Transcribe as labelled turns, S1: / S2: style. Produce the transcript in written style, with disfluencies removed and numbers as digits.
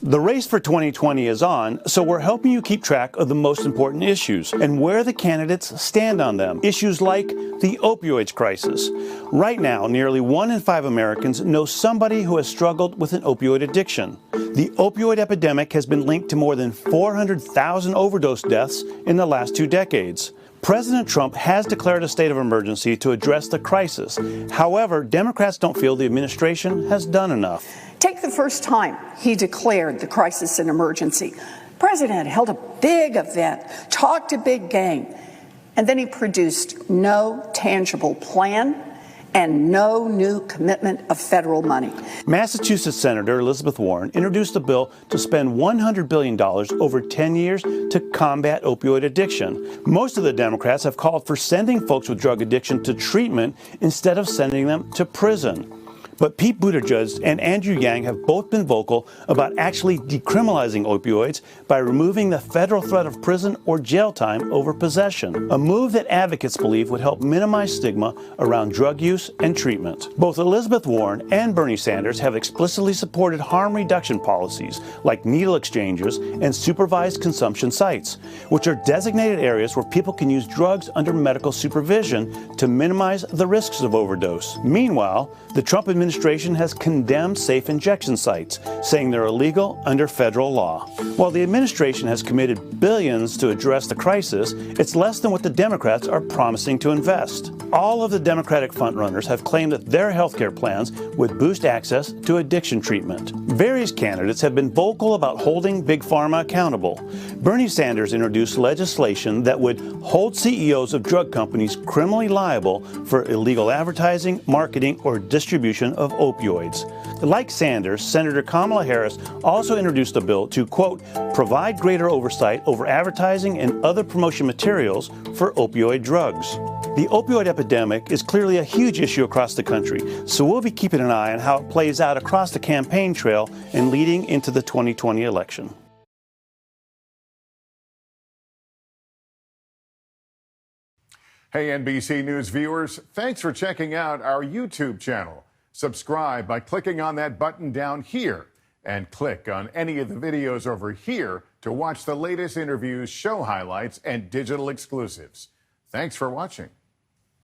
S1: The race for 2020 is on, so we're helping you keep track of the most important issues and where the candidates stand on them. Issues like the opioids crisis. Right now, nearly 1 in 5 Americans know somebody who has struggled with an opioid addiction. The opioid epidemic has been linked to more than 400,000 overdose deaths in the last 2 decades. President Trump has declared a state of emergency to address the crisis. However, Democrats don't feel the administration has done enough.
S2: Take the first time he declared the crisis an emergency. The president held a big event, talked a big game, and then he produced no tangible plan and no new commitment of federal money.
S1: Massachusetts Senator Elizabeth Warren introduced a bill to spend $100 billion over 10 years to combat opioid addiction. Most of the Democrats have called for sending folks with drug addiction to treatment instead of sending them to prison. But Pete Buttigieg and Andrew Yang have both been vocal about actually decriminalizing opioids by removing the federal threat of prison or jail time over possession, a move that advocates believe would help minimize stigma around drug use and treatment. Both Elizabeth Warren and Bernie Sanders have explicitly supported harm reduction policies like needle exchanges and supervised consumption sites, which are designated areas where people can use drugs under medical supervision to minimize the risks of overdose. Meanwhile, the Trump administration has condemned safe injection sites, saying they're illegal under federal law. While the administration has committed billions to address the crisis, it's less than what the Democrats are promising to invest. All of the Democratic frontrunners have claimed that their health care plans would boost access to addiction treatment. Various candidates have been vocal about holding Big Pharma accountable. Bernie Sanders introduced legislation that would hold CEOs of drug companies criminally liable for illegal advertising, marketing, or distribution of opioids. Like Sanders, Senator Kamala Harris also introduced a bill to, quote, provide greater oversight over advertising and other promotion materials for opioid drugs. The opioid epidemic is clearly a huge issue across the country, so we'll be keeping an eye on how it plays out across the campaign trail and leading into the 2020 election.
S3: Hey, NBC News viewers, thanks for checking out our YouTube channel. Subscribe by clicking on that button down here and click on any of the videos over here to watch the latest interviews, show highlights, and digital exclusives. Thanks for watching.